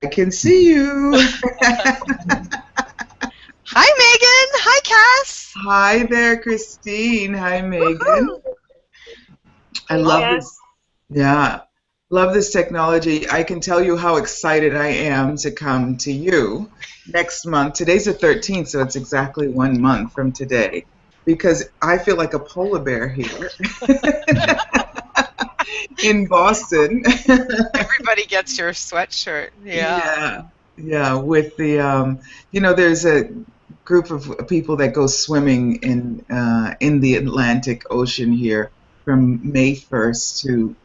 can see you. Hi, Megan. Hi, Kass. Hi there, Christine. Hi, Megan. I love this. Yeah, love this technology. I can tell you how excited I am to come to you next month. Today's the 13th, so it's exactly 1 month from today. Because I feel like a polar bear here in Boston. Everybody gets your sweatshirt. Yeah. Yeah, yeah. With the, there's a group of people that go swimming in the Atlantic Ocean here from May 1st to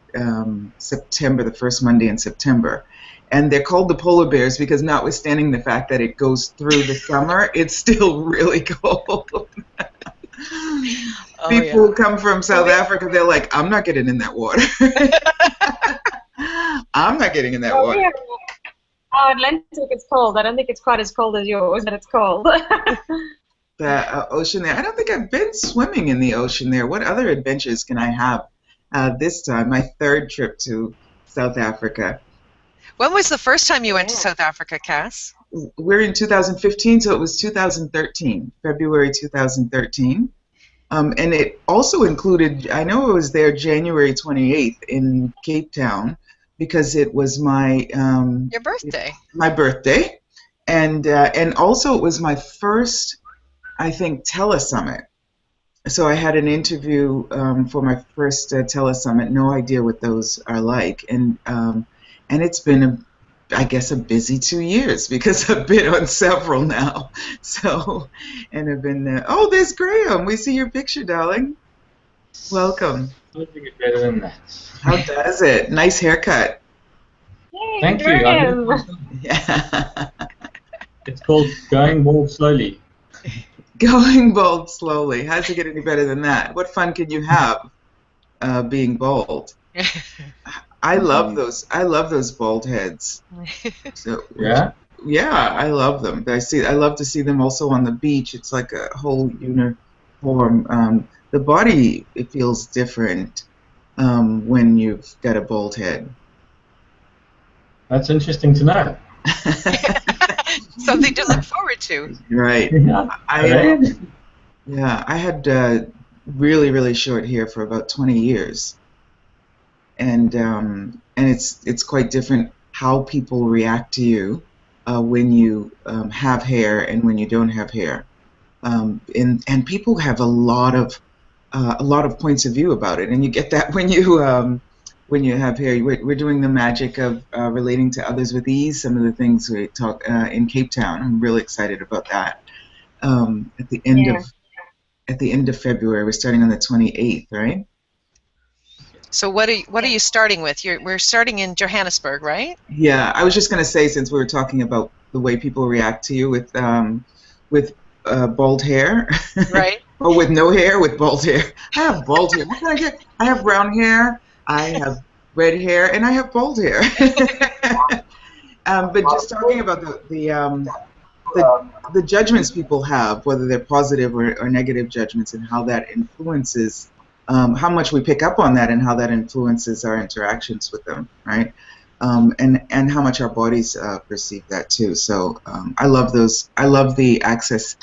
September, the first Monday in September. And they're called the polar bears because notwithstanding the fact that it goes through the summer, it's still really cold. Oh, People yeah. come from South Africa, they're like, I'm not getting in that water. I'm not getting in that Well, water. here, our Atlantic is cold. I don't think it's quite as cold as yours, but it's cold. The ocean there. I don't think I've been swimming in the ocean there. What other adventures can I have this time? My third trip to South Africa. When was the first time you went to South Africa, Kass? We're in 2015, so it was 2013, February 2013. And it also included, I know I was there January 28th in Cape Town because it was my Your birthday. And also it was my first, I think, telesummit. So I had an interview for my first telesummit. No idea what those are like, and it's been I guess a busy 2 years because I've been on several now. So, and I've been oh, there's Graham. We see your picture, darling. Welcome. I think it's better than that. How does it? Nice haircut. Yay, Thank you. Graham. Yeah. It's called going bald slowly. Going bald slowly. How's it get any better than that? What fun can you have being bald? I love those. I love those bald heads. So, Yeah. yeah, I love them. I love to see them also on the beach. It's like a whole uniform. The body, it feels different when you've got a bald head. That's interesting to know. Something to look forward to. Right. Yeah. I had really, really short hair for about 20 years. And it's quite different how people react to you when you have hair and when you don't have hair. And people have a lot of points of view about it, and you get that when you have hair. We're doing the magic of relating to others with ease. Some of the things we talk in Cape Town. I'm really excited about that. At the end of February, we're starting on the 28th, right? So what are you starting with? We're starting in Johannesburg, right? Yeah, I was just going to say, since we were talking about the way people react to you with bald hair, right? Or with no hair, with bald hair. I have bald hair. What can I get? I have brown hair. I have red hair, and I have bald hair. But just talking about the judgments people have, whether they're positive or negative judgments, and how that influences. How much we pick up on that and how that influences our interactions with them, right? And how much our bodies perceive that too. So I love those. I love the Access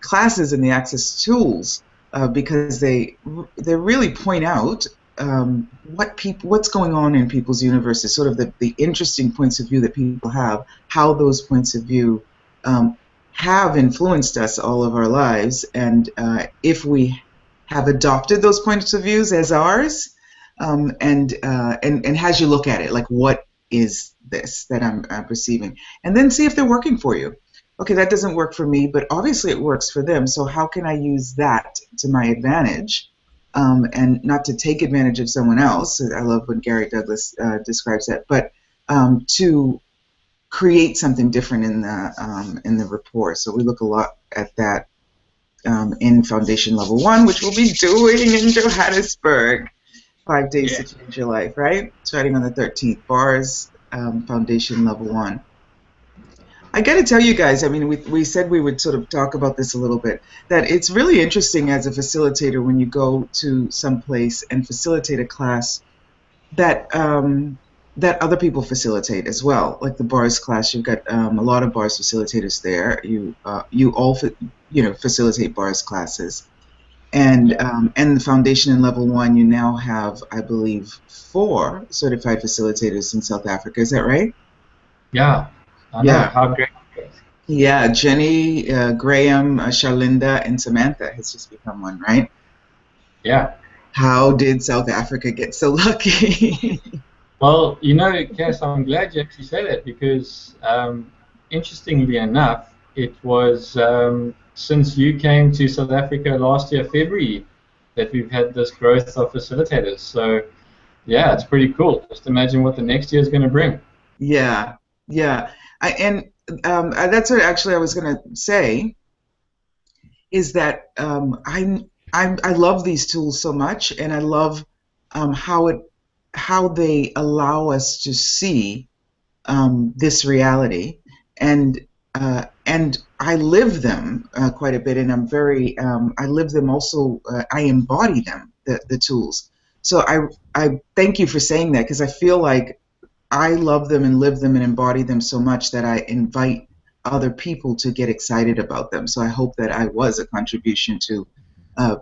classes and the Access tools because they really point out what's going on in people's universes, sort of the interesting points of view that people have, how those points of view have influenced us all of our lives, and if we have adopted those points of views as ours, and as you look at it, like, what is this that I'm perceiving, and then see if they're working for you. Okay, that doesn't work for me, but obviously it works for them. So how can I use that to my advantage, and not to take advantage of someone else? I love when Gary Douglas describes that, but to create something different in the rapport. So we look a lot at that. In Foundation Level 1, which we'll be doing in Johannesburg. 5 days to change your life, right? Starting on the 13th. Bars, Foundation Level 1. I got to tell you guys, I mean, we said we would sort of talk about this a little bit, that it's really interesting as a facilitator when you go to some place and facilitate a class that that other people facilitate as well, like the bars class. You've got a lot of bars facilitators there. You all facilitate bars classes, and the foundation and level 1. You now have, I believe, 4 certified facilitators in South Africa. Is that right? Yeah. I know. Yeah. How great. Yeah, Jenny, Graham, Charlinda, and Samantha has just become one, right? Yeah. How did South Africa get so lucky? Well, you know, Kass, I'm glad you actually said that because, interestingly enough, it was since you came to South Africa last year, February, that we've had this growth of facilitators. So, yeah, it's pretty cool. Just imagine what the next year is going to bring. Yeah, yeah. That's what actually I was going to say, is that I love these tools so much, and I love how they allow us to see this reality, and I live them quite a bit, and I'm very I live them also. I embody them, the tools. So I thank you for saying that, because I feel like I love them and live them and embody them so much that I invite other people to get excited about them. So I hope that I was a contribution to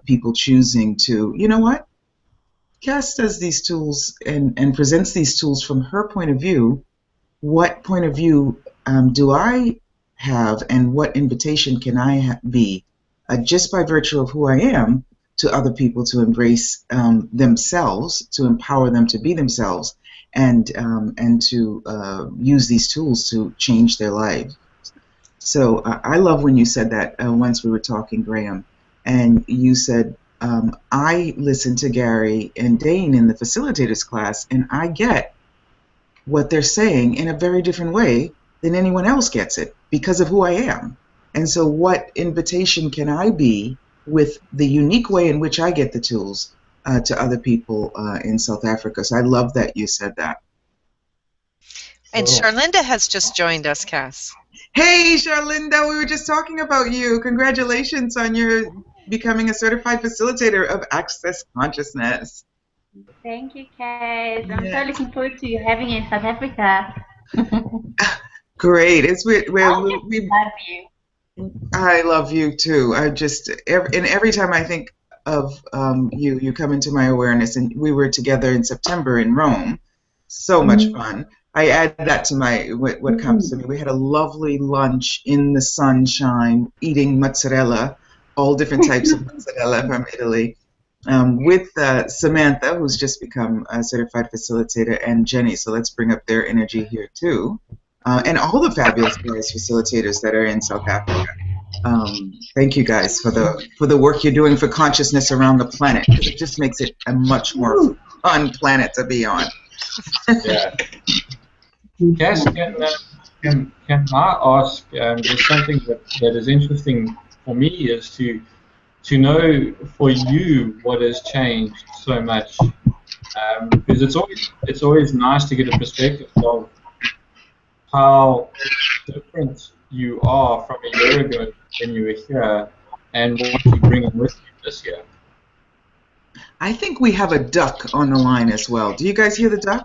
people choosing to, you know what? Kass does these tools and presents these tools from her point of view. What point of view do I have, and what invitation can I be, just by virtue of who I am, to other people to embrace themselves, to empower them to be themselves, and to use these tools to change their lives. So I love when you said that once we were talking, Graham, and you said, I listened to Gary and Dane in the facilitators class, and I get what they're saying in a very different way than anyone else gets it because of who I am. And so what invitation can I be with the unique way in which I get the tools to other people in South Africa? So I love that you said that. And Charlinda has just joined us, Kass. Hey, Charlinda, we were just talking about you. Congratulations on your becoming a certified facilitator of Access Consciousness. Thank you, Kass. I'm so looking forward to having you in South Africa. Great. I love you too. Every time I think of you, you come into my awareness, and we were together in September in Rome. So much fun. I add that to what comes to me. We had a lovely lunch in the sunshine, eating mozzarella, all different types of mozzarella from Italy, with Samantha, who's just become a certified facilitator, and Jenny. So let's bring up their energy here too, and all the fabulous facilitators that are in South Africa. Thank you guys for the work you're doing for consciousness around the planet, because it just makes it a much more fun planet to be on. Yeah. Kass, can I ask, there's something that is interesting for me, is to know for you what has changed so much, because it's always nice to get a perspective of how different you are from a year ago when you were here, and what you bring in with you this year. I think we have a duck on the line as well. Do you guys hear the duck?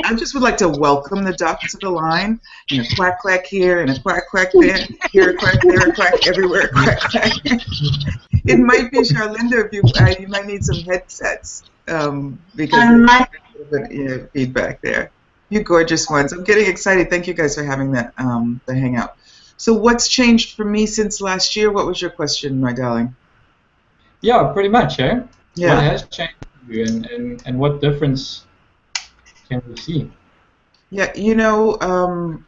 I just would like to welcome the duck to the line. And a quack quack here, and a quack quack there, here a quack, there a quack, everywhere a quack quack. It might be Charlinda, if you might need some headsets because there's feedback there. You gorgeous ones. I'm getting excited. Thank you guys for having the hangout. So what's changed for me since last year? What was your question, my darling? Yeah, pretty much, eh? Yeah. What has changed for you, and what difference can we see? Yeah, you know,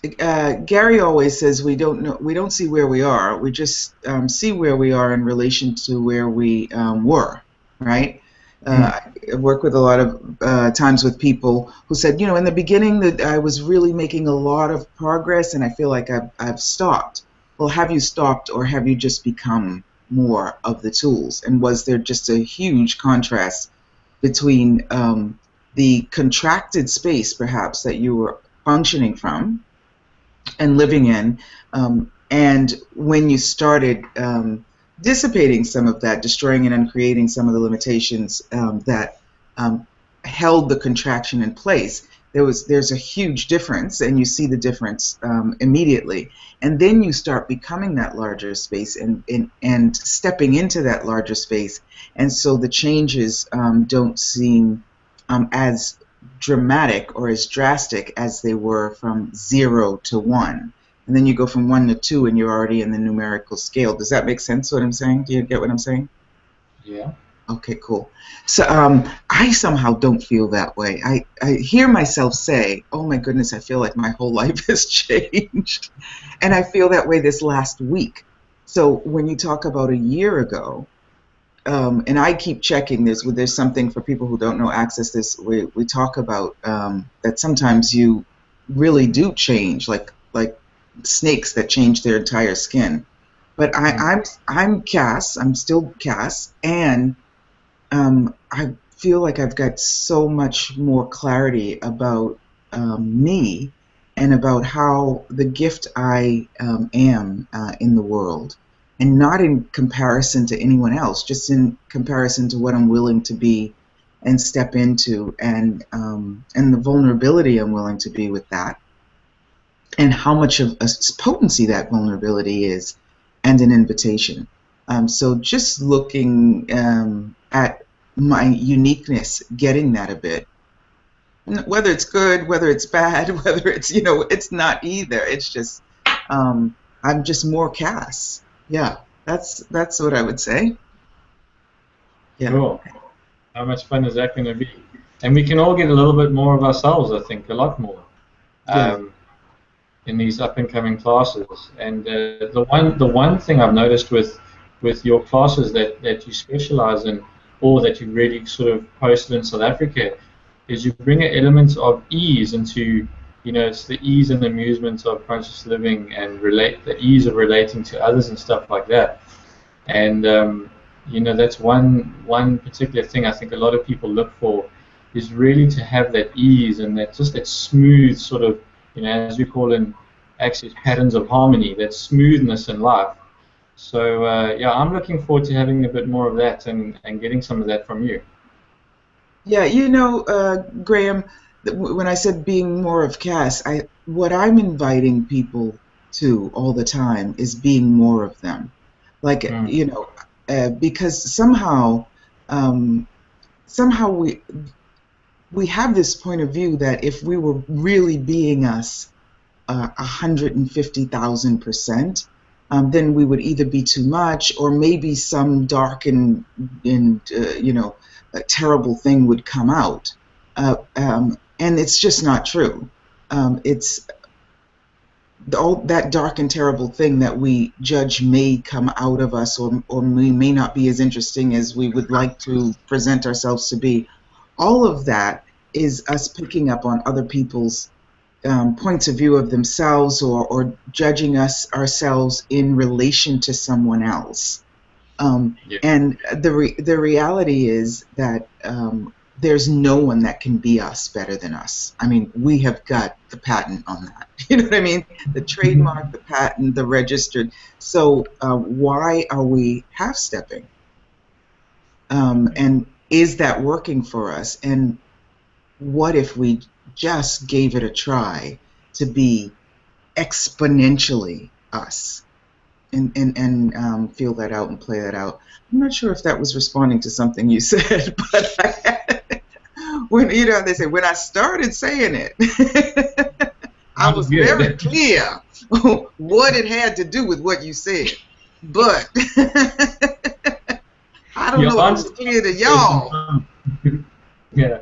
Gary always says we don't see where we are. We just see where we are in relation to where we were, right? I work with a lot of times with people who said, you know, in the beginning that I was really making a lot of progress, and I feel like I've stopped. Well, have you stopped, or have you just become more of the tools? And was there just a huge contrast between the contracted space, perhaps, that you were functioning from and living in, and when you started dissipating some of that, destroying and uncreating some of the limitations that held the contraction in place. There's a huge difference, and you see the difference immediately. And then you start becoming that larger space and stepping into that larger space. And so the changes don't seem as dramatic or as drastic as they were from 0 to 1. And then you go from 1 to 2 and you're already in the numerical scale. Does that make sense what I'm saying? Do you get what I'm saying? Yeah. Okay, cool. So I somehow don't feel that way. I hear myself say, oh my goodness, I feel like my whole life has changed. And I feel that way this last week. So when you talk about a year ago, and I keep checking this, there's something for people who don't know Access this, we talk about that sometimes you really do change, like snakes that change their entire skin. But I'm Kass, I'm still Kass, and I feel like I've got so much more clarity about me and about how the gift I am in the world, and not in comparison to anyone else, just in comparison to what I'm willing to be and step into, and the vulnerability I'm willing to be with that, and how much of a potency that vulnerability is, and an invitation. So just looking at my uniqueness, getting that a bit, whether it's good, whether it's bad, whether it's, it's not either. It's just, I'm just more Kass. Yeah, that's what I would say. Yeah. Cool. How much fun is that going to be? And we can all get a little bit more of ourselves, I think, a lot more. In these up and coming classes. And the one thing I've noticed with your classes that you specialize in, or that you really sort of posted in South Africa, is you bring an element of ease into, it's the ease and amusement of conscious living, and the ease of relating to others and stuff like that. And that's one particular thing I think a lot of people look for, is really to have that ease and that smooth sort of, as we call in Access, patterns of harmony, that smoothness in life. So yeah, I'm looking forward to having a bit more of that and getting some of that from you. Yeah, Graham, when I said being more of Kass, what I'm inviting people to all the time is being more of them. Like, because somehow we have this point of view that if we were really being us 150,000%, then we would either be too much, or maybe some dark and a terrible thing would come out. And it's just not true. It's all that dark and terrible thing that we judge may come out of us, or we may not be as interesting as we would like to present ourselves to be. All of that is us picking up on other people's points of view of themselves, or judging ourselves in relation to someone else. Yeah. And the reality is that there's no one that can be us better than us. I mean, we have got the patent on that. You know what I mean? The trademark, the patent, the registered. So why are we half-stepping? And is that working for us? And what if we just gave it a try to be exponentially us, and feel that out and play that out? I'm not sure if that was responding to something you said, but when they say when I started saying it, I was very clear what it had to do with what you said, but I don't know if it's clear to y'all. Yeah.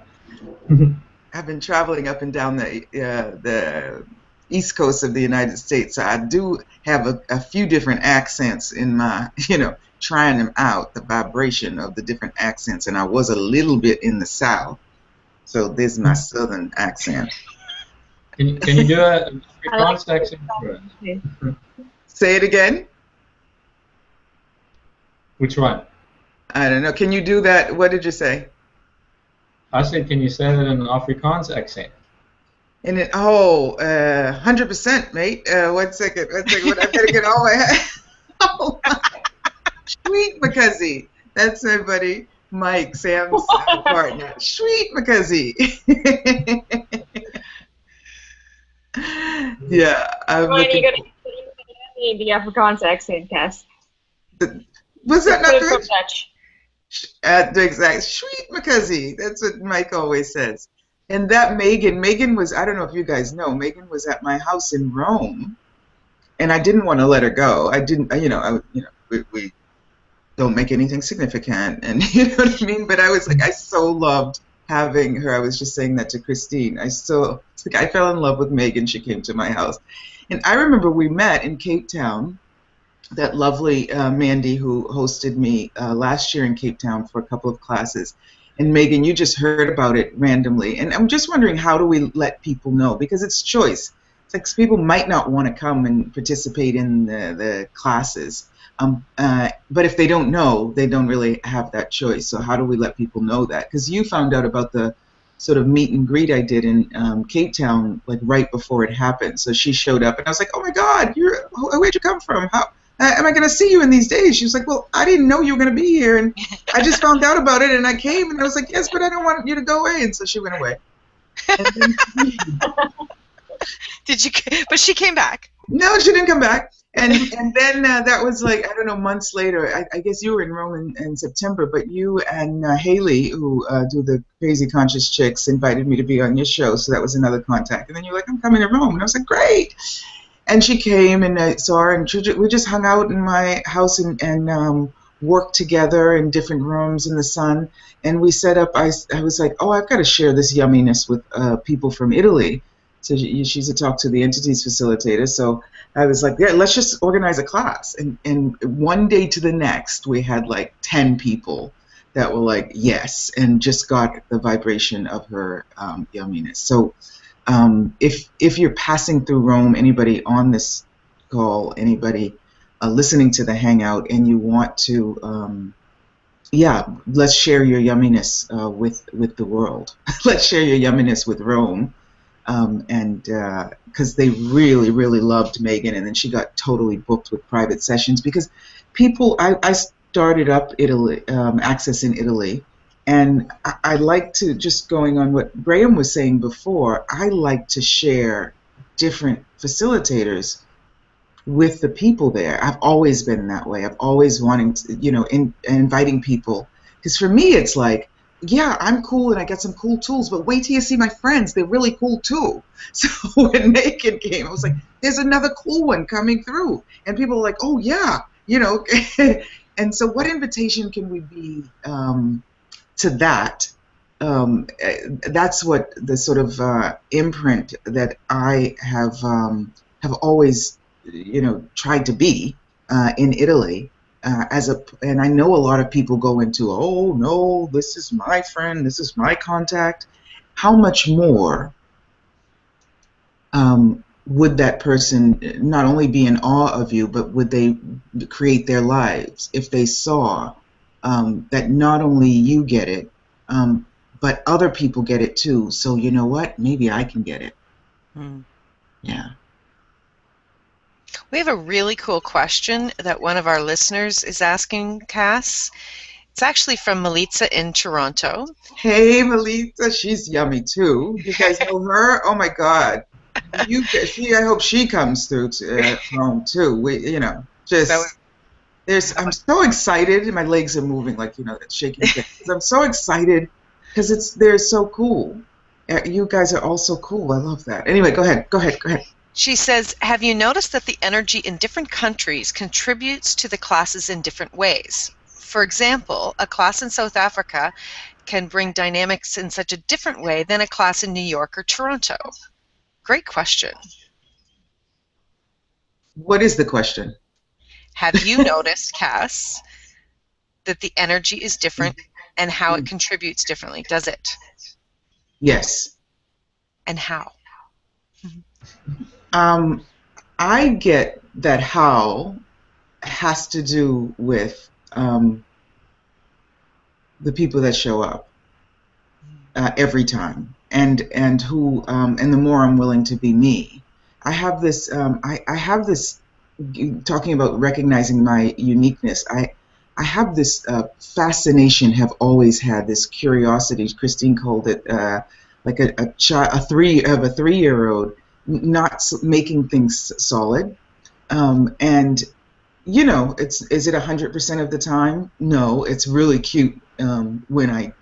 I've been traveling up and down the East Coast of the United States, so I do have a few different accents in my, trying them out, the vibration of the different accents, and I was a little bit in the South, so there's my Southern accent. Can you do a Afrikaans accent for us? Say it again? Which one? I don't know. Can you do that? What did you say? I said, can you say that in an Afrikaans accent? And 100%, mate. 1 second. I better get all my head. Oh, sweet McCuzzy. That's it, buddy. Mike, Sam's partner. Sweet McCuzzy. Yeah, I'm Ryan, looking. you got the Afrikaans accent, Kass. Was that not Put it from good? Dutch. At the exact sweet McCuzzy. That's what Mike always says. And that Megan was, I don't know if you guys know, Megan was at my house in Rome, and I didn't want to let her go. I didn't, we don't make anything significant, and you know what I mean? But I was like, I so loved having her. I was just saying that to Christine. I fell in love with Megan. She came to my house. And I remember we met in Cape Town, that lovely Mandy who hosted me last year in Cape Town for a couple of classes. And Megan, you just heard about it randomly. And I'm just wondering, how do we let people know? Because it's choice. It's like people might not want to come and participate in the classes. But if they don't know, they don't really have that choice. So how do we let people know that? Because you found out about the sort of meet and greet I did in Cape Town, like right before it happened. So she showed up, and I was like, oh my God, where'd you come from? How am I going to see you in these days? She was like, well, I didn't know you were going to be here, and I just found out about it, and I came, and I was like, yes, but I don't want you to go away. And so she went away. But she came back. No, she didn't come back. And then that was like, I don't know, months later. I guess you were in Rome in September, but you and Haley, who do the Crazy Conscious Chicks, invited me to be on your show, so that was another contact. And then you're like, I'm coming to Rome. And I was like, great. And she came, and I saw her, and we just hung out in my house and worked together in different rooms in the sun. And we set up, I was like, oh, I've got to share this yumminess with people from Italy. So she's a talk to the entities facilitator. So I was like, yeah, let's just organize a class. And one day to the next, we had like 10 people that were like, yes, and just got the vibration of her yumminess. So if you're passing through Rome, anybody on this call, anybody listening to the Hangout, and you want to, let's share your yumminess with the world. Let's share your yumminess with Rome. And because they really, really loved Megan, and then she got totally booked with private sessions because people, I started up Access in Italy, and I like to, just going on what Graham was saying before, I like to share different facilitators with the people there. I've always been that way. I've always wanting to, inviting people, because for me it's like, yeah, I'm cool and I got some cool tools, but wait till you see my friends. They're really cool too. So when Megan came, I was like, there's another cool one coming through. And people were like, oh yeah, And so what invitation can we be to that? That's what the sort of imprint that I have always, tried to be in Italy. And I know a lot of people go into, oh no, this is my friend, this is my contact. How much more would that person not only be in awe of you, but would they create their lives if they saw that not only you get it, but other people get it too. So you know what? Maybe I can get it. Yeah. We have a really cool question that one of our listeners is asking, Kass. It's actually from Melitza in Toronto. Hey, Melitza, she's yummy too. You guys know her? Oh my God. I hope she comes through to home too. I'm so excited. My legs are moving like, that shaking thing. I'm so excited because they're so cool. You guys are all so cool. I love that. Anyway, go ahead. She says, have you noticed that the energy in different countries contributes to the classes in different ways? For example, a class in South Africa can bring dynamics in such a different way than a class in New York or Toronto. Great question. What is the question? Have you noticed, Kass, that the energy is different and how it contributes differently? Does it? Yes. And how? I get that how has to do with the people that show up every time, and who, and the more I'm willing to be me. I have this. I have this. Talking about recognizing my uniqueness. have this fascination, have always had this curiosity. Christine called it like a 3-year-old, not making things solid. And you know, is it 100% of the time? No, it's really cute when I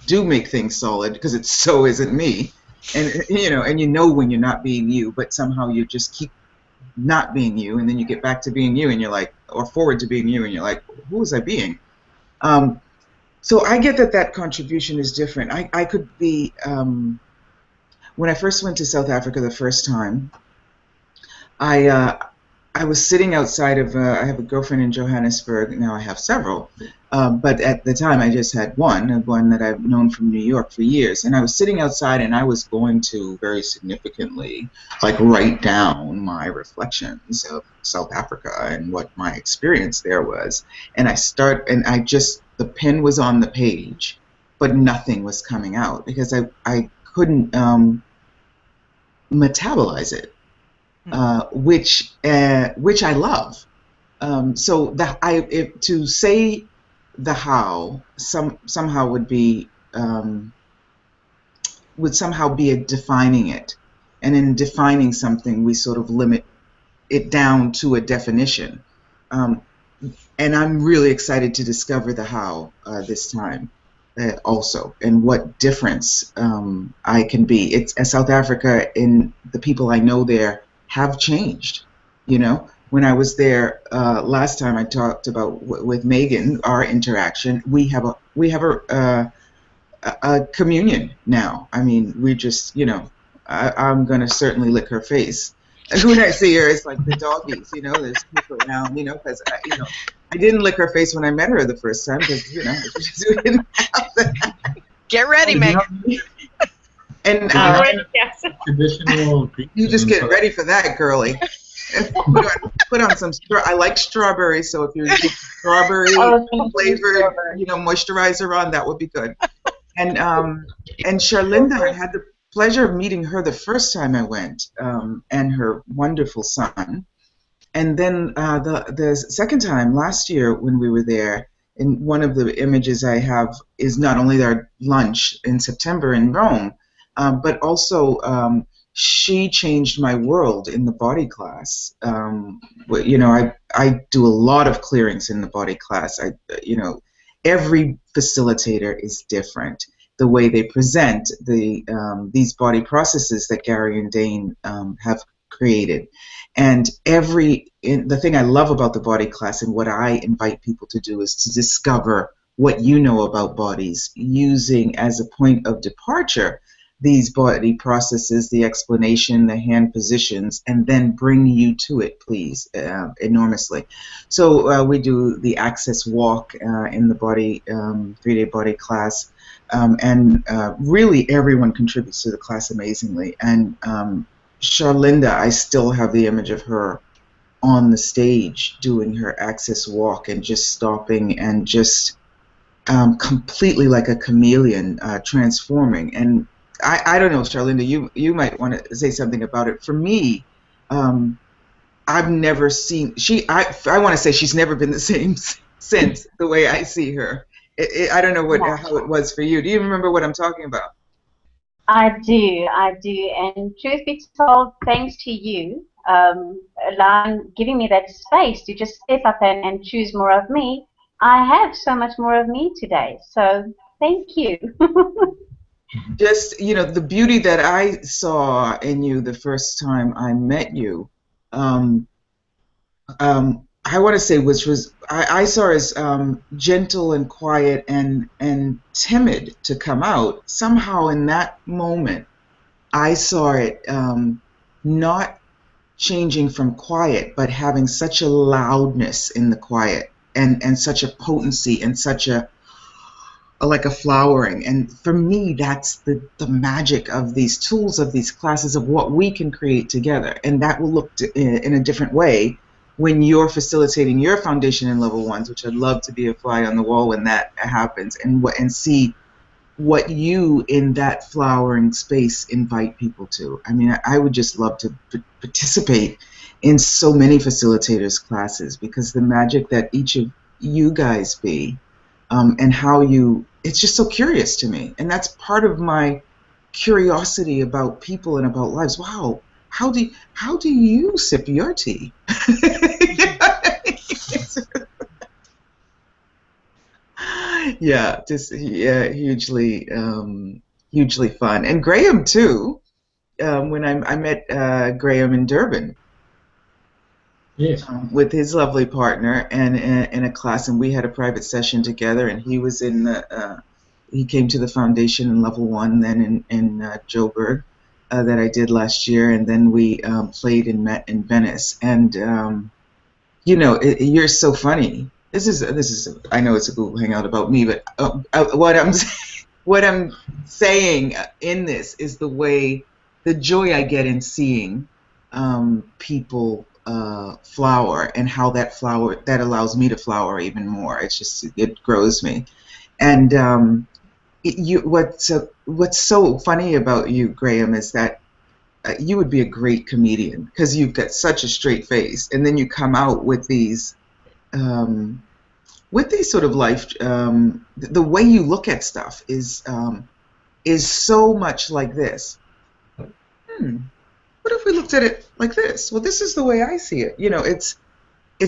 do make things solid, because it so isn't me. And you know when you're not being you, but somehow you just keep not being you, and then you get back to being you, and you're like, or forward to being you, and you're like, who was I being? So I get that contribution is different. I could be, when I first went to South Africa the first time, I was sitting outside of, I have a girlfriend in Johannesburg, now I have several, but at the time I just had one that I've known from New York for years, and I was sitting outside and I was going to very significantly like write down my reflections of South Africa and what my experience there was, and the pen was on the page, but nothing was coming out because I couldn't metabolize it. Which I love. So to say the how somehow would somehow be a defining it, and in defining something we sort of limit it down to a definition. And I'm really excited to discover the how this time also, and what difference I can be. It's South Africa, and the people I know there have changed. You know, when I was there last time, I talked about with Megan our interaction. We have a communion now. I mean, we just, you know, I'm gonna certainly lick her face. And when I see her, it's like the doggies, you know. There's people around, you know, because I didn't lick her face when I met her the first time, because we didn't have that. Get ready, Megan. And traditional. You just get ready for that, girlie. Put on some. I like strawberry, so if you're strawberry flavored, you know, moisturizer on, that would be good. And Charlinda, I had the pleasure of meeting her the first time I went, and her wonderful son. And then the second time last year when we were there, and one of the images I have is not only our lunch in September in Rome, but also she changed my world in the body class. You know, I do a lot of clearings in the body class. You know, every facilitator is different. The way they present these body processes that Gary and Dane have created. And the thing I love about the body class, and what I invite people to do, is to discover what you know about bodies, using as a point of departure these body processes, the explanation, the hand positions, and then bring you to it, please, enormously. So we do the access walk in the body, 3-day body class, and really everyone contributes to the class amazingly. And Charlinda, I still have the image of her on the stage doing her access walk and just stopping and just completely like a chameleon, transforming. And I don't know, Charlinda, you might want to say something about it. For me, I've never seen I want to say she's never been the same since the way I see her. I don't know how it was for you. Do you remember what I'm talking about? I do, and truth be told, thanks to you, giving me that space to just step up and choose more of me, I have so much more of me today. So thank you. Just, you know, the beauty that I saw in you the first time I met you, I want to say, I saw as gentle and quiet and timid to come out. Somehow in that moment, I saw it not changing from quiet, but having such a loudness in the quiet, and such a potency, and such like a flowering. And for me, that's the magic of these tools, of these classes, of what we can create together. And that will look in a different way when you're facilitating your foundation and level ones, which I'd love to be a fly on the wall when that happens, and see what you in that flowering space invite people to. I mean, I would just love to participate in so many facilitators classes, because the magic that each of you guys be, and how you. It's just so curious to me, and that's part of my curiosity about people and about lives. Wow, how do you sip your tea? Yeah, just hugely hugely fun, and Graham too. When I met Graham in Durban. Yes. With his lovely partner and in a class, and we had a private session together, and he was in the he came to the foundation in level 1 then in Joburg that I did last year, and then we played and met in Venice. And you know, you're so funny. This is I know it's a Google Hangout about me, but what I'm saying in this is the joy I get in seeing people flower, and how that allows me to flower even more. It grows me. And what's so funny about you, Graham, is that you would be a great comedian because you've got such a straight face, and then you come out with these sort of life. The way you look at stuff is so much like this. What if we looked at it like this? Well, this is the way I see it. You know, it's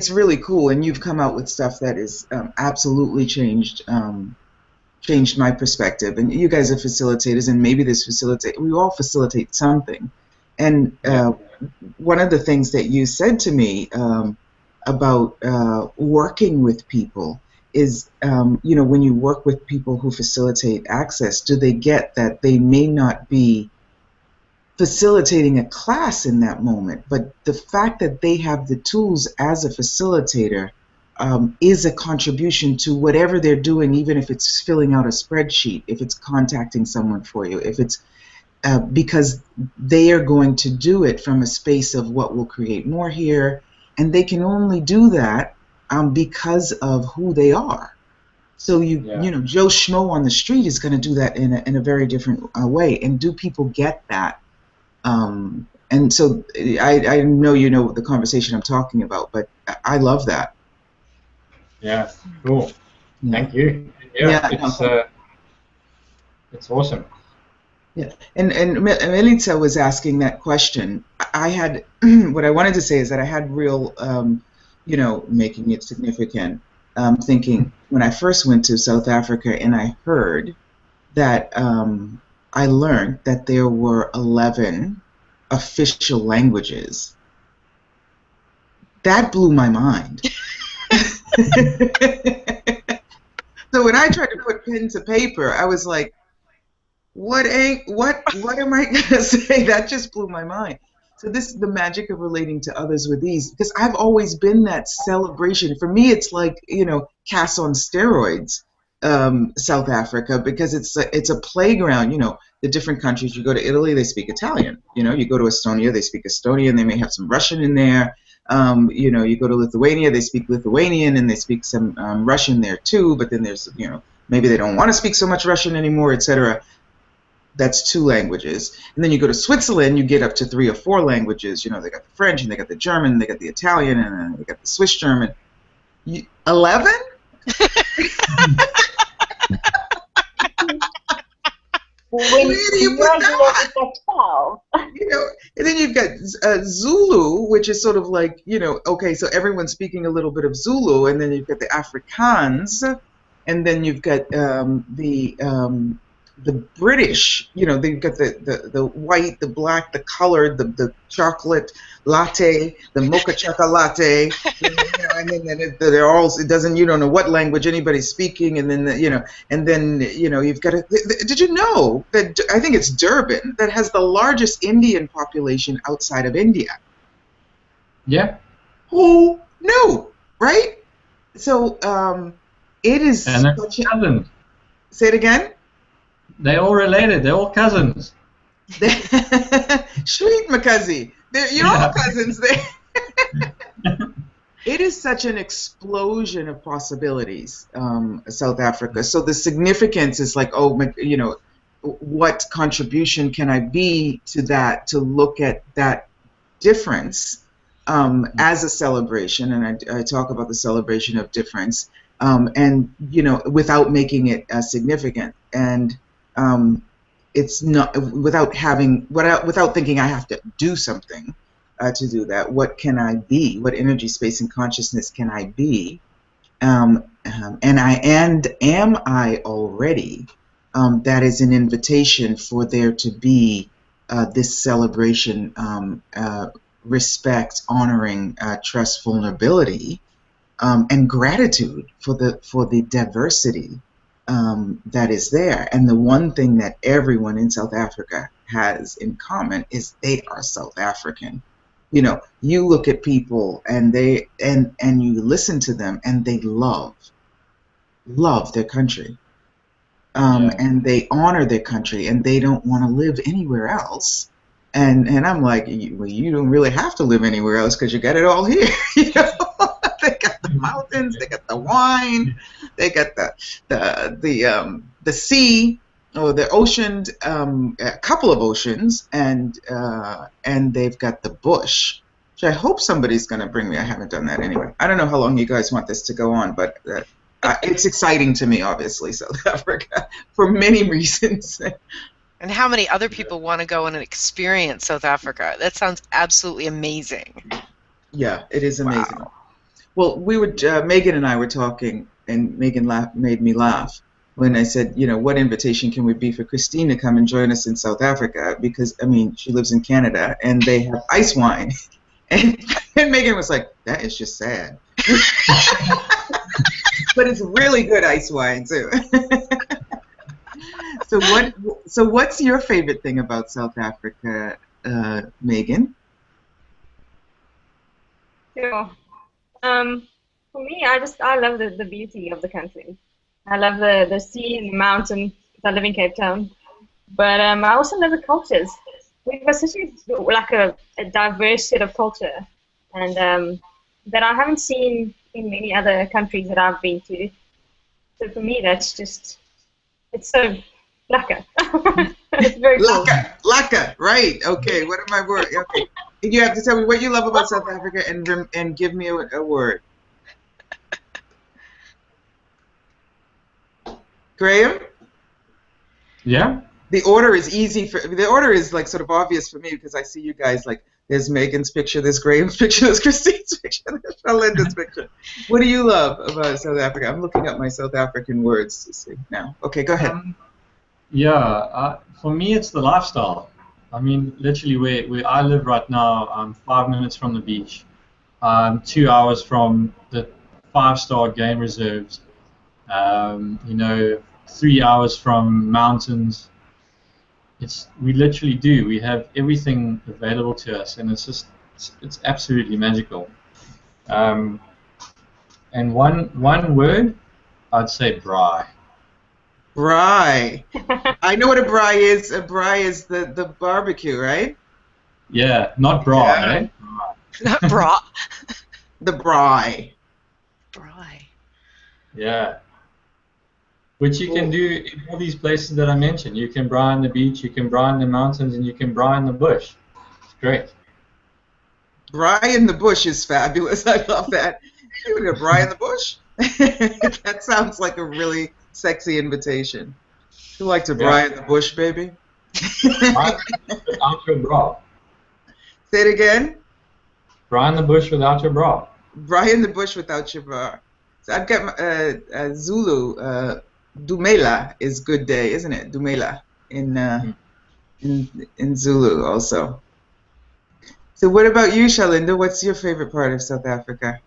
really cool, and you've come out with stuff that is absolutely changed my perspective. And you guys are facilitators, and maybe we all facilitate something. And one of the things that you said to me about working with people is, you know, when you work with people who facilitate access, do they get that they may not be facilitating a class in that moment, but the fact that they have the tools as a facilitator is a contribution to whatever they're doing, even if it's filling out a spreadsheet, if it's contacting someone for you, if it's because they are going to do it from a space of what will create more here, and they can only do that because of who they are. So you know, Joe Schmo on the street is going to do that in a very different way. And do people get that? And so I know you know the conversation I'm talking about, but I love that. Yeah, cool. Yeah. Thank you. Yeah, it's awesome. Yeah, and Melitza was asking that question. I had what I wanted to say is that I had real, you know, making it significant, thinking when I first went to South Africa and I heard that I learned that there were 11 official languages. That blew my mind. So when I tried to put pen to paper, I was like, what am I going to say? That just blew my mind. So this is the magic of relating to others with ease, because I've always been that celebration. For me, it's like, you know, Kass on steroids, South Africa, because it's a playground. You know, the different countries. You go to Italy, they speak Italian. You know, you go to Estonia, they speak Estonian. They may have some Russian in there. You know, you go to Lithuania, they speak Lithuanian, and they speak some Russian there too. But then there's, you know, maybe they don't want to speak so much Russian anymore, etc. That's 2 languages. And then you go to Switzerland, you get up to 3 or 4 languages. You know, they got the French, and they got the German, and they got the Italian, and then they got the Swiss German. 11? Where do you put that? 12? You know, and then you've got Zulu, which is sort of like, you know, okay, so everyone's speaking a little bit of Zulu, and then you've got the Afrikaans, and then you've got the British, you know, they've got the white, the black, the colored, the chocolate latte, the mocha chocolate, you know, and then they're all, it doesn't, you don't know what language anybody's speaking, and then, you know, you've got did you know that, I think it's Durban, that has the largest Indian population outside of India? Yeah. Who knew, right? So, it is and they're such cousins. Say it again? They're all related. They're all cousins. Sweet Makazi. You're all cousins there. It is such an explosion of possibilities, South Africa. So the significance is like, oh, you know, what contribution can I be to that, to look at that difference as a celebration, and I talk about the celebration of difference, and without making it significant, and it's not without thinking I have to do something to do that. What can I be? What energy, space, and consciousness can I be? And am I already? That is an invitation for there to be this celebration, respect, honoring, trust, vulnerability, and gratitude for the diversity that is there. And the one thing that everyone in South Africa has in common is they are South African. You look at people and you listen to them and they love their country. And they honor their country and they don't want to live anywhere else. And I'm like, well, you don't really have to live anywhere else because you got it all here. They got the mountains, they got the wine, they got the sea or the ocean, a couple of oceans, and they've got the bush. Which I hope somebody's going to bring me. I haven't done that anyway. I don't know how long you guys want this to go on, but it's exciting to me, obviously, South Africa, for many reasons. And how many other people want to go and experience South Africa? That sounds absolutely amazing. Yeah, it is amazing. Wow. Well, Megan and I were talking, and Megan made me laugh when I said, what invitation can we be for Christine to come and join us in South Africa? Because, she lives in Canada, and they have ice wine. And Megan was like, that is just sad. But it's really good ice wine, too. So what's your favorite thing about South Africa, Megan? Sure. For me, I love the beauty of the country. I love the sea and the mountain. I live in Cape Town, but I also love the cultures. We've got such a diverse set of culture, and that I haven't seen in many other countries that I've been to. So for me, it's so lekker. It's very cool. Lekker, right? Okay, what am I word? Okay, you have to tell me what you love about South Africa and give me a word. Graham? Yeah? The order is the order is like sort of obvious for me because I see you guys like there's Megan's picture, there's Graham's picture, there's Christine's picture, there's Shalinda's picture. What do you love about South Africa? I'm looking up my South African words to see now. Okay, go ahead. For me it's the lifestyle. Literally where I live right now, I'm 5 minutes from the beach. 2 hours from the 5-star game reserves. 3 hours from mountains. We literally do. We have everything available to us, and it's absolutely magical. And one word, I'd say braai. Braai. I know what a braai is. A braai is the barbecue, right? Yeah, not bra, Yeah. eh? Not bra. The braai. Braai. Yeah. Which you can do in all these places that I mentioned. You can braai on the beach, you can braai in the mountains, and you can braai in the bush. It's great. Braai in the bush is fabulous. I love that. You want to braai in the bush? That sounds like a really sexy invitation. You like to braai in the bush, baby? Without your bra. Say it again. Braai in the bush without your bra. Braai in the bush without your bra. So I've got Zulu. Dumela is good day, isn't it? Dumela in Zulu also. So what about you, Shalinda? What's your favorite part of South Africa?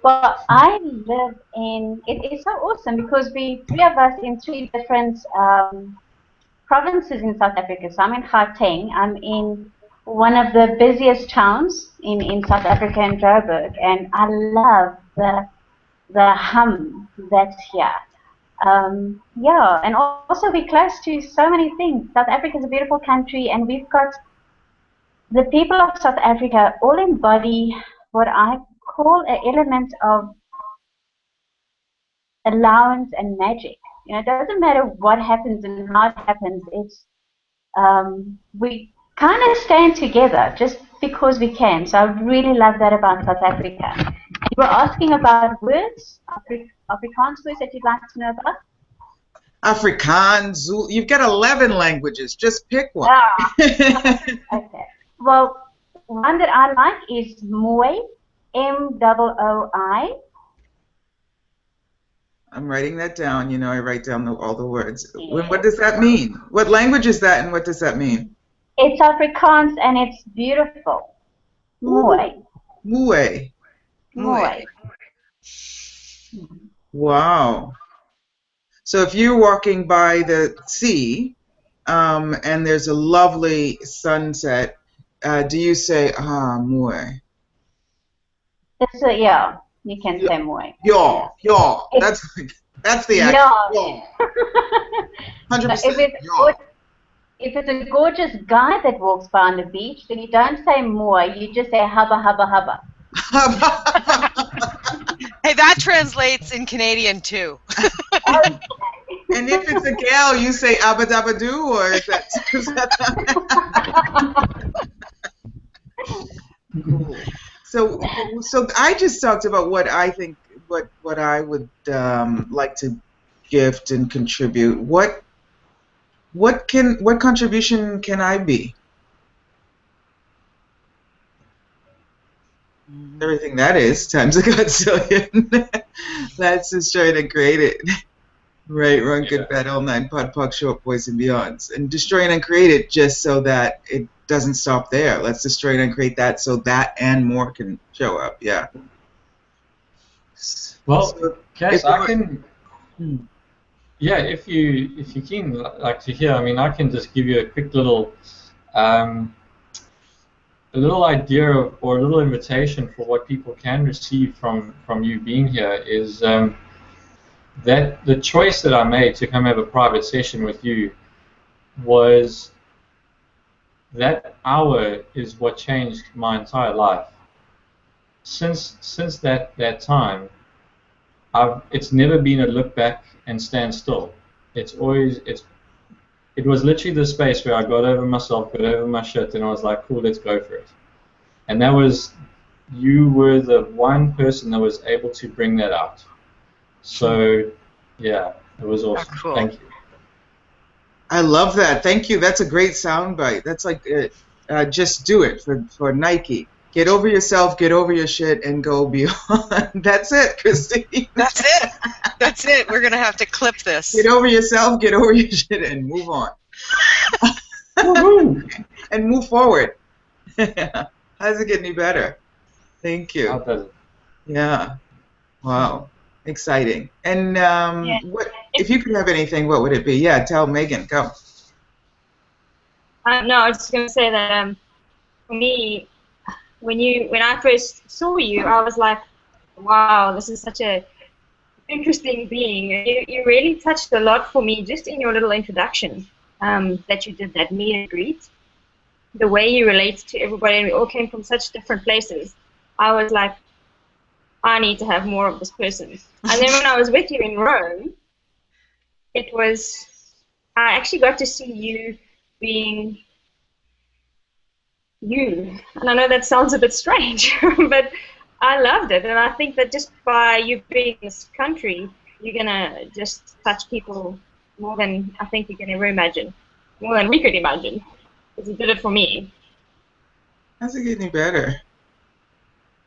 Well, I live in, it's so awesome because three of us in 3 different provinces in South Africa. So I'm in Gauteng. I'm in one of the busiest towns in South Africa, in Joburg, and I love the hum that's here. Yeah, and also we're close to so many things. South Africa is a beautiful country, and we've got the people of South Africa all embody what I call an element of allowance and magic. It doesn't matter what happens and how it happens. We kind of stand together just because we can. So I really love that about South Africa. You were asking about words, Afrikaans words that you'd like to know about? Afrikaans, Zulu. You've got 11 languages. Just pick one. Okay. Well, one that I like is Mooi, M-O-O-I. I'm writing that down. You know, I write down all the words. Yeah. What does that mean? What language is that, and what does that mean? It's Afrikaans, and it's beautiful. Mooi. Mooi. Mooi. Wow. So if you're walking by the sea and there's a lovely sunset, do you say, mooi? Yeah, you can say mooi. Yeah. That's the accent. Yeah. 100%. If it's a gorgeous guy that walks by on the beach, then you don't say mooi, you just say hubba, hubba, hubba. Hey, that translates in Canadian too. And if it's a gal, you say abba dabba doo, or is that? Cool. So I just talked about what I think, what I would like to gift and contribute. What contribution can I be? Everything that is times a godzillion. That's destroyed and created. Right, wrong, good, bad, all nine, pod, pog, short, boys, and beyonds. And destroy and create it just so that it doesn't stop there. Let's destroy and create that so that and more can show up. Yeah. Well, so Kass, I can. Yeah, if you keen like to hear, I mean, I can just give you a quick little. A little idea of, or a little invitation for what people can receive from you being here is that the choice that I made to come have a private session with you was that hour is what changed my entire life. Since that time, it's never been a look back and stand still. It was literally the space where I got over myself, got over my shit, and I was like, cool, let's go for it. And you were the one person that was able to bring that out. So, yeah, it was awesome. Cool. Thank you. I love that. Thank you. That's a great soundbite. That's like, just do it for Nike. Get over yourself, get over your shit, and go beyond. That's it, Christine. That's it. That's it. We're going to have to clip this. Get over yourself, get over your shit, and move on. And move forward. How does it get any better? Thank you. How does it? Yeah. Wow. Exciting. And what if you could have anything, what would it be? Yeah, tell Megan. Go. No, I was just going to say that for me, when I first saw you, I was like, wow, this is such a interesting being. You really touched a lot for me just in your little introduction that you did, that meet and greet. The way you relate to everybody, and we all came from such different places. I was like, I need to have more of this person. And then when I was with you in Rome, I actually got to see you being you. And I know that sounds a bit strange, but I loved it. And I think that just by you being in this country, you're going to just touch people more than I think you can ever imagine, more than we could imagine. Because you did it for me. How's it getting better?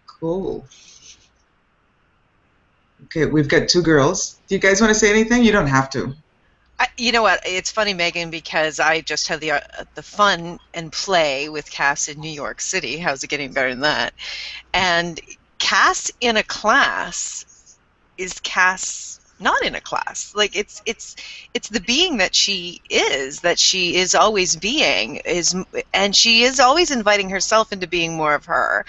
Cool. Okay, we've got two girls. Do you guys want to say anything? You don't have to. You know what? It's funny, Megan, because I just had the fun and play with Kass in New York City. How's it getting better than that? And Kass in a class is Kass not in a class. Like it's the being that she is always being, and she is always inviting herself into being more of her.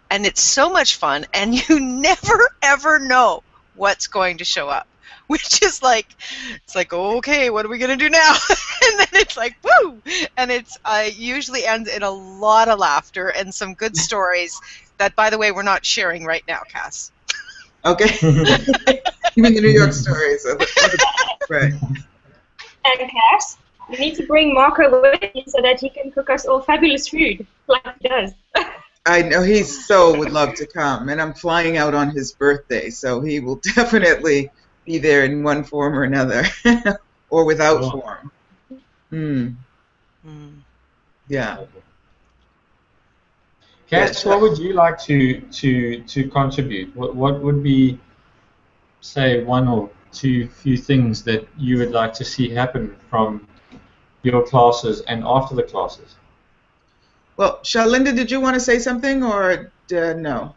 And it's so much fun, and you never ever know what's going to show up. Which is like, it's like, okay, what are we gonna do now? And then it's like, woo! And it's usually ends in a lot of laughter and some good stories that, by the way, we're not sharing right now, Kass. Okay. You mean the New York stories? Right. And Kass, You need to bring Marco with you so that he can cook us all fabulous food, like he does. I know he so would love to come, and I'm flying out on his birthday, so he will definitely be there in one form or another, or without form. Yeah. Kass, what would you like to contribute? What would be, say, one or two few things that you would like to see happen from your classes and after the classes? Well, Shalinda, did you want to say something or no?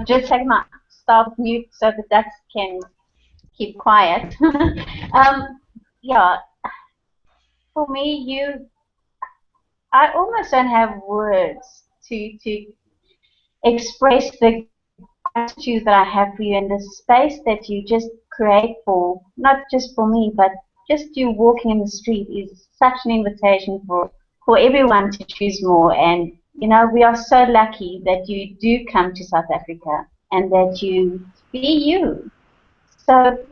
Just take my stop mute so the ducks can keep quiet. Yeah, for me, I almost don't have words to express the gratitude that I have for you and the space that you just create for, not just for me, but just you walking in the street is such an invitation for everyone to choose more. And, you know, we are so lucky that you do come to South Africa and that you be you. So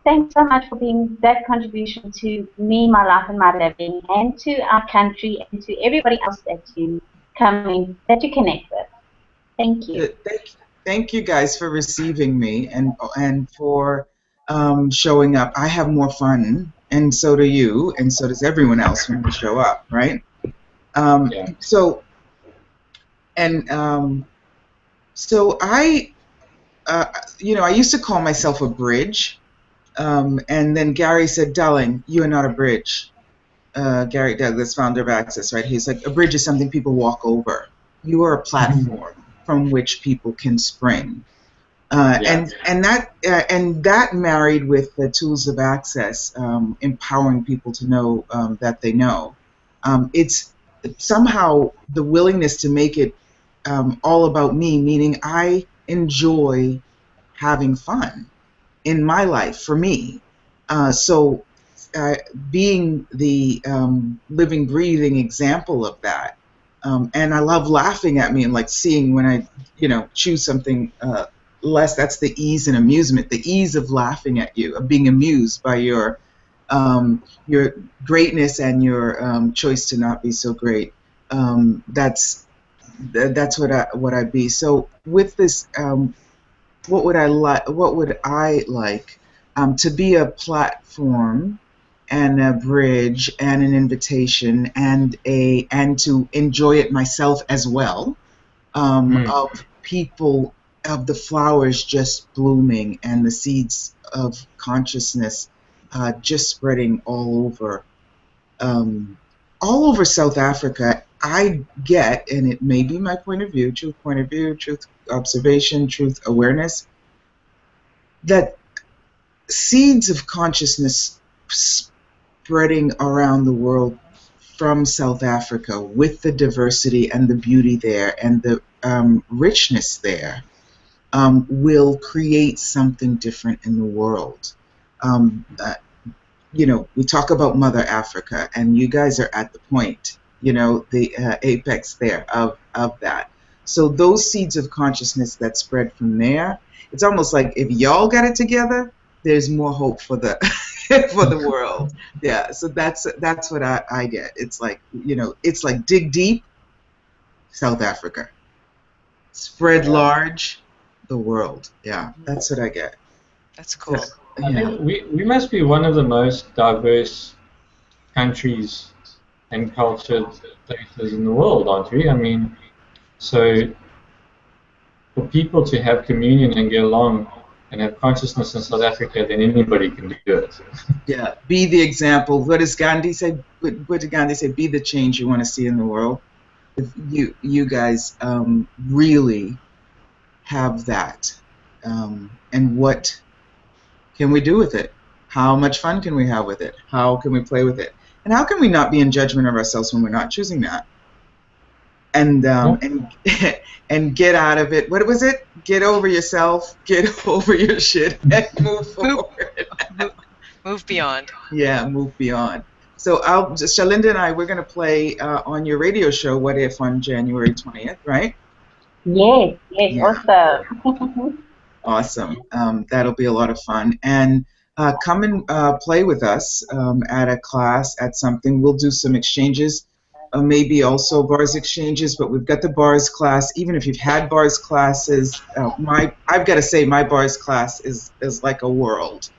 thanks so much for being that contribution to me, my life, and my living, and to our country, and to everybody else that you come in, that you connect with. Thank you. Thank you guys for receiving me and for showing up. I have more fun, and so do you, and so does everyone else when we show up, right? So I, you know, I used to call myself a bridge. And then Gary said, darling, you are not a bridge. Gary Douglas, founder of Kasss, right? He's like, a bridge is something people walk over. You are a platform from which people can spring. And that married with the tools of Kasss, empowering people to know that they know. It's somehow the willingness to make it all about me, meaning I enjoy having fun in my life, for me. So being the living, breathing example of that. And I love laughing at me and like seeing when I, you know, choose something less. That's the ease and amusement, the ease of laughing at you, of being amused by your greatness and your choice to not be so great. That's what I'd be. So with this, what would I like? What would I like to be a platform and a bridge and an invitation and to enjoy it myself as well, of people, of the flowers just blooming and the seeds of consciousness just spreading all over South Africa. I get, and it may be my point of view, truth observation, truth awareness, that seeds of consciousness spreading around the world from South Africa with the diversity and the beauty there and the richness there will create something different in the world. You know, we talk about Mother Africa, and you guys are at the point, you know, the apex there of that. So those seeds of consciousness that spread from there, it's almost like if y'all got it together, there's more hope for the for the world. Yeah, so that's what I get. It's like, you know, it's like dig deep, South Africa. Spread large, the world. Yeah, that's what I get. That's cool. I think we must be one of the most diverse countries and cultured places in the world, aren't we? I mean, so for people to have communion and get along and have consciousness in South Africa, then anybody can do it. Yeah, be the example. What does Gandhi say? What did Gandhi say? Be the change you want to see in the world. You guys really have that. And what can we do with it? How much fun can we have with it? How can we play with it? And how can we not be in judgment of ourselves when we're not choosing that? And and get out of it. What was it? Get over yourself. Get over your shit and move forward. Move beyond. Yeah, move beyond. So Shalinda and I, we're going to play on your radio show, What If, on January 20th, right? Yes, yeah. Awesome. Awesome. That'll be a lot of fun. And come and play with us at a class, at something. We'll do some exchanges, maybe also bars exchanges, but we've got the bars class. Even if you've had bars classes, I've got to say my bars class is like a world,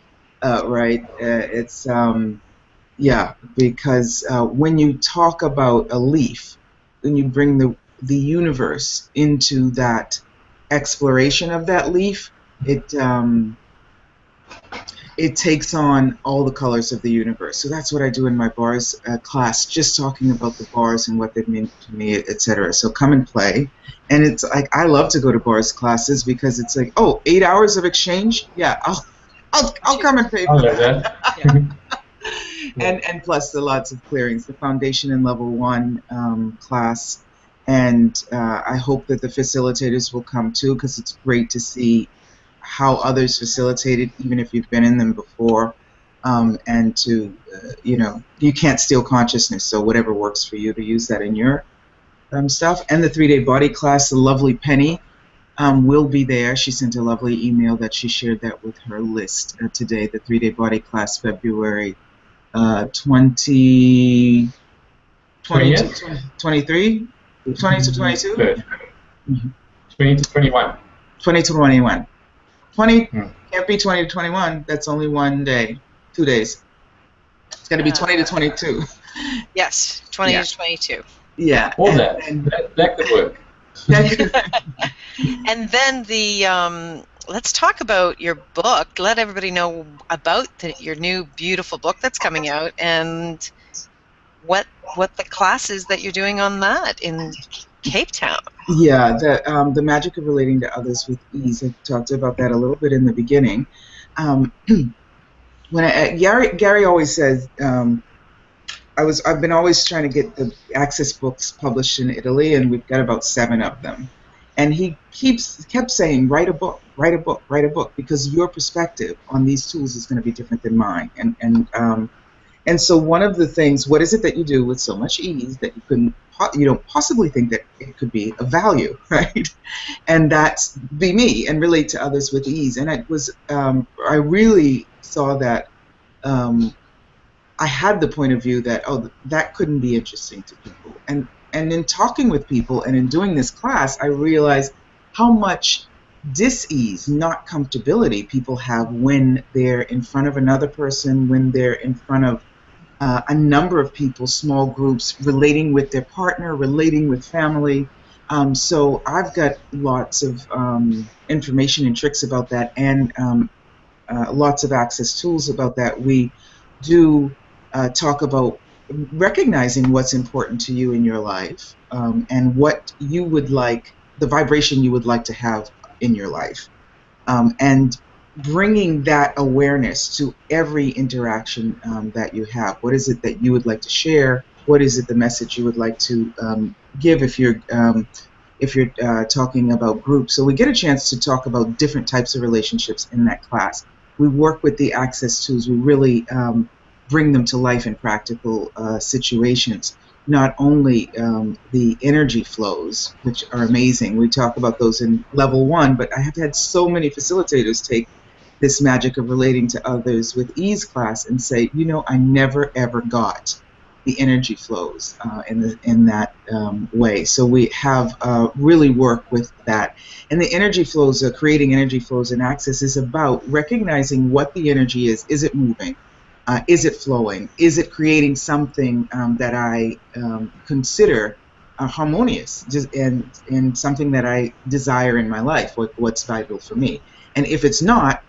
right? It's yeah, because when you talk about a leaf, when you bring the universe into that exploration of that leaf, it takes on all the colors of the universe. So that's what I do in my bars class, just talking about the bars and what they mean to me, etc. So come and play. And it's like, I love to go to bars classes because it's like, oh, 8 hours of exchange? Yeah, I'll come and pay for that. And plus the lots of clearings, the foundation and level 1 class. And I hope that the facilitators will come too, because it's great to see how others facilitated, even if you've been in them before, and to, you know, you can't steal consciousness, so whatever works for you, to use that in your stuff. And the 3-day body class, the lovely Penny will be there. She sent a lovely email that she shared that with her list today, the 3-day body class, February 20 to 23? 20 to 22? 20 to 21. 20 to 21. 20 can't be 20 to 21. That's only 1 day, 2 days. It's got to be 20 to 22. Yes, 20 to 22. Yeah. All that could work. And then the let's talk about your book. Let everybody know about your new beautiful book that's coming out, and what the classes that you're doing on that in Cape Town. Yeah, the magic of relating to others with ease. I talked about that a little bit in the beginning. When Gary always says, I've been always trying to get the Access books published in Italy, and we've got about 7 of them. And he kept saying, write a book, write a book, write a book, because your perspective on these tools is going to be different than mine. And so one of the things, what is it that you do with so much ease that you don't possibly think that it could be of value, right? And that's be me and relate to others with ease. And it was, I really saw that I had the point of view that, oh, that couldn't be interesting to people. And in talking with people and in doing this class, I realized how much dis-ease, not comfortability, people have when they're in front of another person, when they're in front of a number of people, small groups, relating with their partner, relating with family. So I've got lots of information and tricks about that, and lots of Access tools about that. We do talk about recognizing what's important to you in your life, and what you would like, the vibration you would like to have in your life, and bringing that awareness to every interaction that you have. What is it that you would like to share? What is it, the message you would like to give if you're talking about groups? So we get a chance to talk about different types of relationships in that class. We work with the Access tools. We really bring them to life in practical situations. Not only the energy flows, which are amazing. We talk about those in level 1, but I have had so many facilitators take this magic of relating to others with ease class and say, you know, I never ever got the energy flows in that way. So we have really worked with that. And the energy flows, creating energy flows in Access, is about recognizing what the energy is. Is it moving? Is it flowing? Is it creating something that I consider harmonious, and something that I desire in my life, what's vital for me? And if it's not,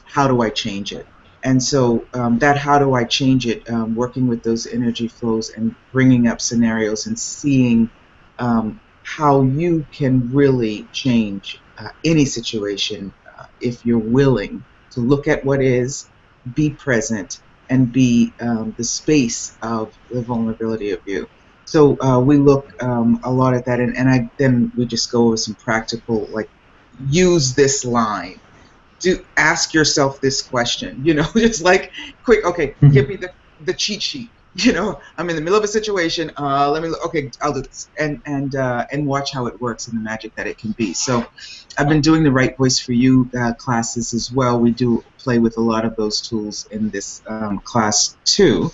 how do I change it? And so that how do I change it, working with those energy flows and bringing up scenarios and seeing how you can really change any situation if you're willing to look at what is, be present, and be the space of the vulnerability of you. So we look a lot at that, and then we just go over some practical, like, use this line. Ask yourself this question, you know, just like quick, okay, give me the cheat sheet. you know, I'm in the middle of a situation. Okay, I'll do this, and watch how it works and the magic that it can be. So, I've been doing the Right Voice for You classes as well. We do play with a lot of those tools in this class too,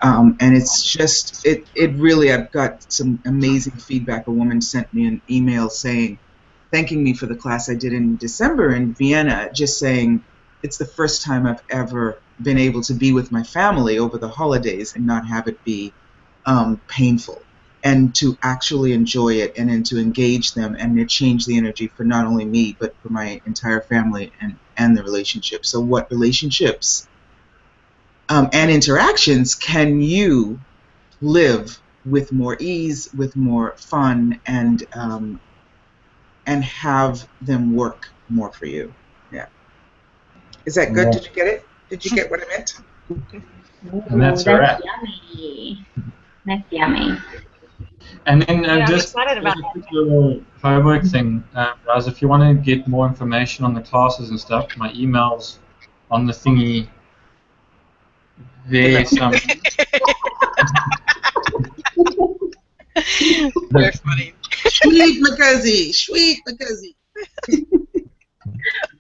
and it's just it really. I've got some amazing feedback. A woman sent me an email thanking me for the class I did in December in Vienna, just saying it's the first time I've ever been able to be with my family over the holidays and not have it be painful, and to actually enjoy it and then to engage them and to change the energy for not only me but for my entire family and the relationship. So what relationships and interactions can you live with more ease, with more fun, and have them work more for you? Yeah. Is that good? Yeah. Did you get it? Did you get what I meant? And that's a wrap. Yummy. That's yummy. And then Yeah, I'm just excited about a quick little homework thing, guys. If you want to get more information on the classes and stuff, my email's on the thingy. There's some. Very funny. Sweet McCuzzy, sweet McCuzzy.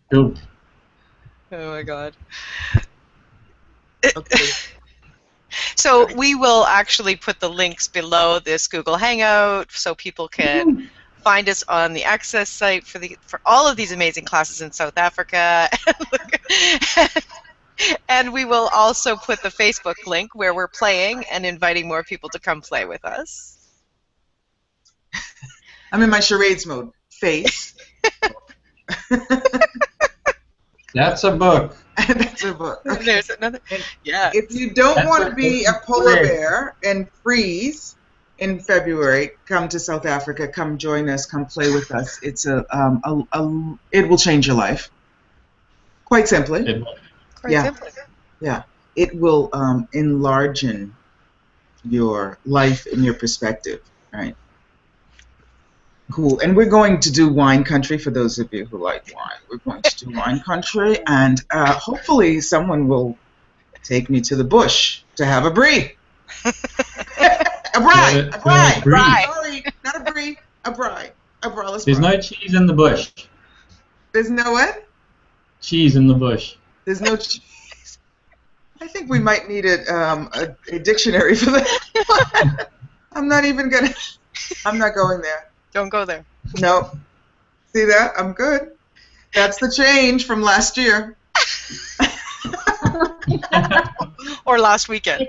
Cool. Oh my God. Okay. So we will actually put the links below this Google Hangout so people can find us on the Access site for all of these amazing classes in South Africa. And we will also put the Facebook link where we're playing and inviting more people to come play with us. I'm in my charades mode. Face. That's a book. That's a book. Okay. There's another. Yeah. If you don't That's want to a be a book. polar bear and freeze in February, come to South Africa. Come join us. Come play with us. It's it will change your life. Quite simply. Quite Yeah. simply. Yeah. It will enlarge your life and your perspective. Right. Cool. And we're going to do wine country for those of you who like wine. We're going to do wine country, and hopefully someone will take me to the bush to have a brie. A brie. A brie. Brie. Sorry, not a brie. A brie. A braless There's brie. no cheese in the bush. There's no what? Cheese in the bush. There's no cheese. I think we might need a dictionary for that. I'm not going there. Don't go there. No. See that? I'm good. That's the change from last year. Or last weekend.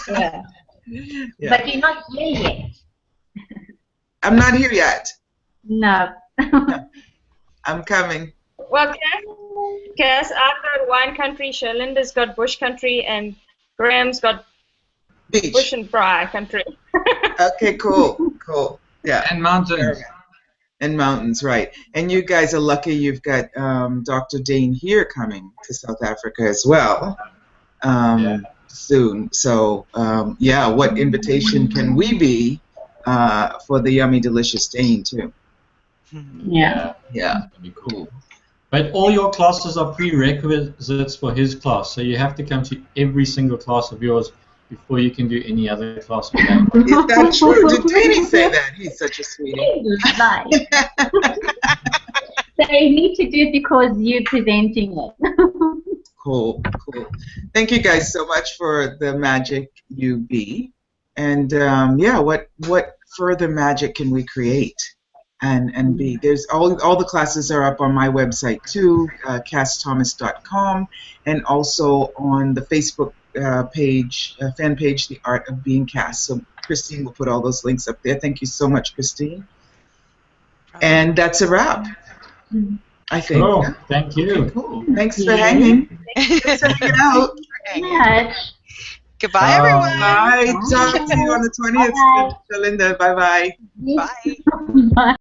Yeah. Yeah. But you're not here yet. I'm not here yet. No. I'm coming. Well, Kass, I've got wine country, Sherlinda's got bush country, and Graham's got Beach. bush and fry country. Okay, cool. Cool. Yeah. And mountains. And mountains, right. And you guys are lucky you've got Dr. Dane here coming to South Africa as well soon. So, yeah, what invitation can we be for the yummy, delicious Dane, too? Yeah. Yeah. That'd be cool. But all your classes are prerequisites for his class, so you have to come to every single class of yours before you can do any other class with that. Is that true? Did Danny say that? He's such a sweetie. Right. So you need to do it because you're presenting it. Cool, cool. Thank you guys so much for the magic you be. And yeah, what further magic can we create and be? There's all the classes are up on my website too, kassthomas.com, and also on the Facebook page, fan page, The Art of Being Kass. So Christine will put all those links up there. Thank you so much, Christine. And that's a wrap, I think. Cool. Yeah? Thank you. Cool. Thanks for hanging. Thanks for hanging out. Much. Goodbye, everyone. Bye. Talk to you on the 20th, Linda. Bye-bye. Bye. Bye.